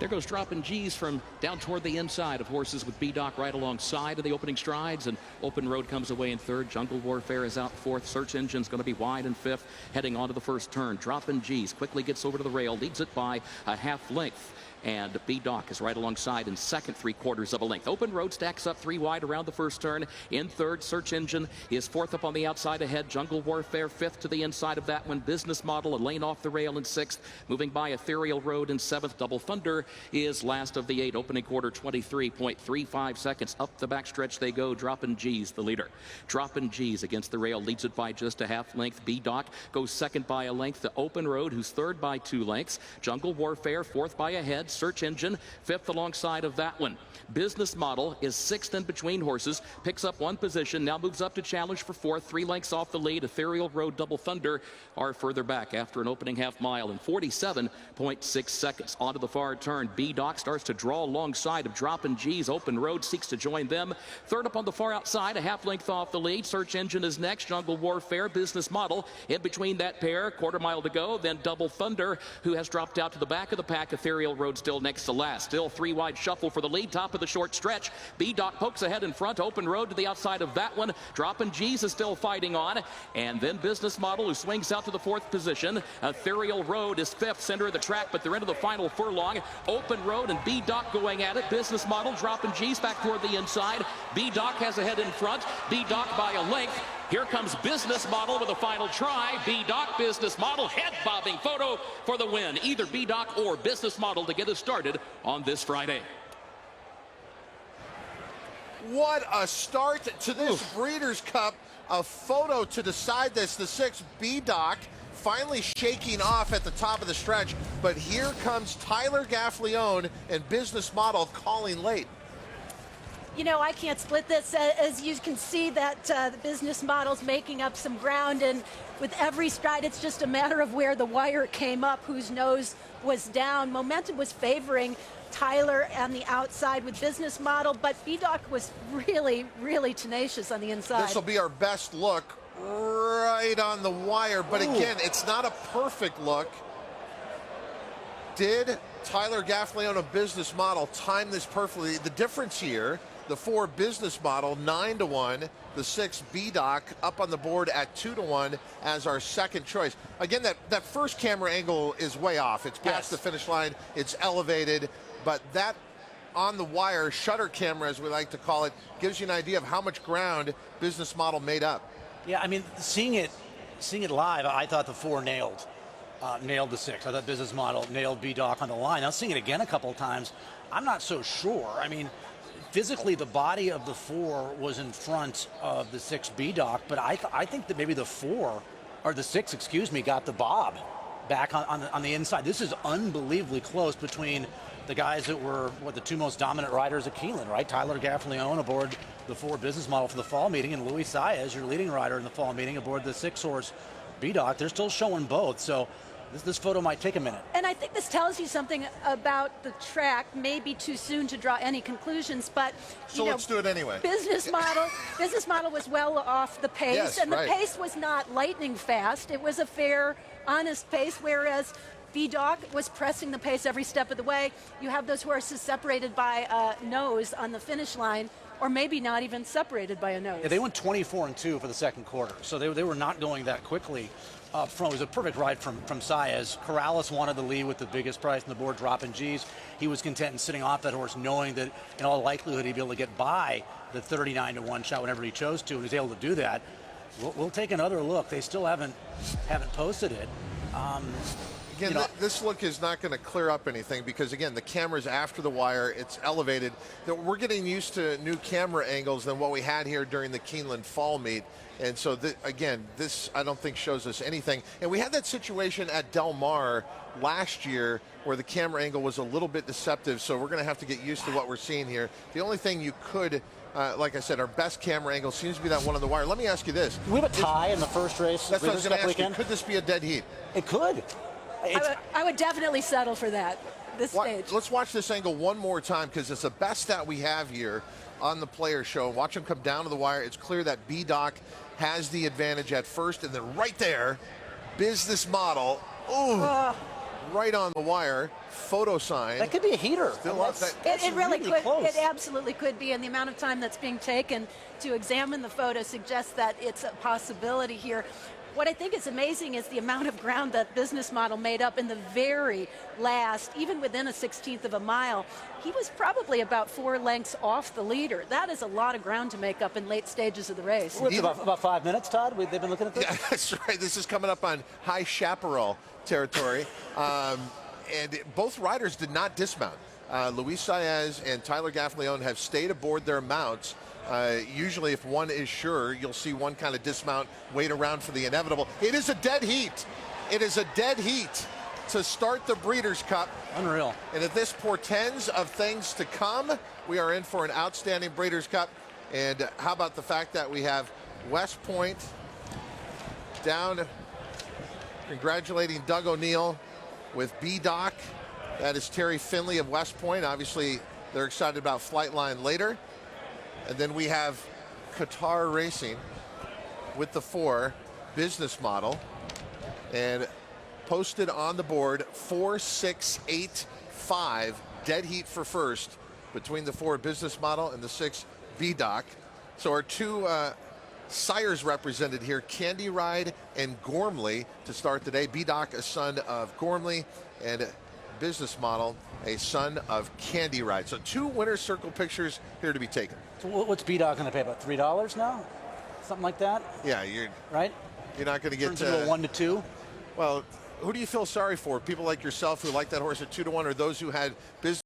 There goes dropping G's from down toward the inside of horses with B-Dawk right alongside of the opening strides, and Open Road comes away in third. Jungle Warfare is out fourth. Search Engine's going to be wide in fifth, heading onto the first turn. Dropping G's quickly gets over to the rail, leads it by a half length. And B-Dawk is right alongside in second, 3/4 of a length. Open Road stacks up 3 wide around the first turn. In third, Search Engine is fourth up on the outside ahead. Jungle Warfare fifth to the inside of that one. Business Model, a lane off the rail in sixth. Moving by Ethereal Road in seventh. Double Thunder is last of the 8. Opening quarter, 23.35 seconds. Up the backstretch they go. Dropping G's the leader. Dropping G's against the rail, leads it by just a half length. B-Dawk goes second by a length to Open Road, who's third by 2 lengths. Jungle Warfare fourth by a head. Search Engine fifth alongside of that one. Business Model is sixth in between horses, picks up 1 position, now moves up to challenge for fourth, 3 lengths off the lead. Ethereal Road, Double Thunder are further back after an opening half mile in 47.6 seconds. Onto the far turn, B-Dawk starts to draw alongside of Dropping G's. Open Road seeks to join them. Third up on the far outside, a half length off the lead. Search Engine is next. Jungle Warfare, Business Model in between that pair, 1/4 mile to go. Then Double Thunder, who has dropped out to the back of the pack. Ethereal Road still next to last. Still 3 wide shuffle for the lead. Top of the short stretch. B-Dawk pokes ahead in front. Open Road to the outside of that one. Dropping G's is still fighting on. And then Business Model, who swings out to the 4th position. Ethereal Road is 5th, center of the track, but they're into the final furlong. Open Road and B-Dawk going at it. Business Model dropping G's back toward the inside. B-Dawk has a head in front. B-Dawk by a length. Here comes Business Model with a final try. B-Dawk, Business Model, head-bobbing photo for the win. Either B-Dawk or Business Model to get us started on this Friday. What a start to this Breeders' Cup. A photo to decide this. The 6 B-Dawk finally shaking off at the top of the stretch. But here comes Tyler Gaffalione and Business Model calling late. You know, I can't split this. As you can see, that the Business Model's making up some ground, and with every stride, it's just a matter of where the wire came up, whose nose was down. Momentum was favoring Tyler on the outside with Business Model, but B-Dawk was really, really tenacious on the inside. This will be our best look right on the wire, but again, it's not a perfect look. Did Tyler Gaffalione of Business Model time this perfectly? The difference here, the 4 Business Model, 9-1. The 6 B-Dawk up on the board at 2-1 as our second choice. Again, that first camera angle is way off. It's past the finish line. It's elevated, but that on the wire shutter camera, as we like to call it, gives you an idea of how much ground Business Model made up. Yeah, I mean, seeing it live, I thought the 4 nailed the 6. I thought Business Model nailed B-Dawk on the line. Now seeing it again a couple of times, I'm not so sure. I mean, physically, the body of the 4 was in front of the 6 B-Dawk, but I think that maybe the 4, or the 6, excuse me, got the bob back on the inside. This is unbelievably close between the guys that were, the 2 most dominant riders at Keeneland, right? Tyler Gaffalione aboard the 4 Business Model for the fall meeting, and Louis Saez, your leading rider in the fall meeting, aboard the 6-horse B-Dawk. They're still showing both, so this photo might take a minute. And I think this tells you something about the track. Maybe too soon to draw any conclusions, but so let's do it anyway. Business Model was well off the pace, and the pace was not lightning fast. It was a fair, honest pace, whereas B-Dawk was pressing the pace every step of the way. You have those horses separated by a nose on the finish line, or maybe not even separated by a nose. Yeah, they went 24-2 for the second quarter, so they were not going that quickly up front. It was a perfect ride from Saez. Corrales wanted the lead with the biggest price on the board, dropping G's. He was content in sitting off that horse, knowing that in all likelihood he'd be able to get by the 39-1 shot whenever he chose to, and he's able to do that. We'll take another look. They still haven't posted it. Again, this look is not going to clear up anything because, again, the camera's after the wire. It's elevated. We're getting used to new camera angles than what we had here during the Keeneland fall meet. And so, again, this I don't think shows us anything. And we had that situation at Del Mar last year where the camera angle was a little bit deceptive. So we're going to have to get used to what we're seeing here. The only thing you could, like I said, our best camera angle seems to be that one on the wire. Let me ask you this. Do we have a tie in the first race? That's what I was going to ask you. Could this be a dead heat? It could. I would definitely settle for that, this stage. Let's watch this angle one more time because it's the best that we have here on the player show. Watch him come down to the wire. It's clear that B-Dawk has the advantage at first, and then right there, Business Model. Ooh. right on the wire. Photo sign. That could be a heater. Still up. It really could. Close. It absolutely could be, and the amount of time that's being taken to examine the photo suggests that it's a possibility here. What I think is amazing is the amount of ground that business model made up in the very last, even within a 16th of a mile. He was probably about 4 lengths off the leader. That is a lot of ground to make up in late stages of the race. It's about 5 minutes, Todd. They've been looking at this. Yeah, that's right. This is coming up on high chaparral territory. And both riders did not dismount. Luis Saez and Tyler Gaffalione have stayed aboard their mounts. Usually if one is sure, you'll see one kind of dismount, wait around for the inevitable. It is a dead heat. It is a dead heat to start the Breeders' Cup. Unreal. And if this portends of things to come, we are in for an outstanding Breeders' Cup. And how about the fact that we have West Point down congratulating Doug O'Neill with B-Doc. That is Terry Finley of West Point. Obviously, they're excited about Flightline later. And then we have Qatar Racing with the 4 business model. And posted on the board, 4, 6, 8, 5. Dead heat for first between the 4 business model and the 6 B-Doc. So our 2 sires represented here, Candy Ride and Gormley to start the day. B-Doc, a son of Gormley, and business model, a son of Candy Ride. So 2 winner's circle pictures here to be taken. So what's B-Doc going to pay, about $3 now? Something like that? Yeah, you're not going to get to a 1 to 2. Well, who do you feel sorry for? People like yourself who like that horse at 2 to 1, or those who had business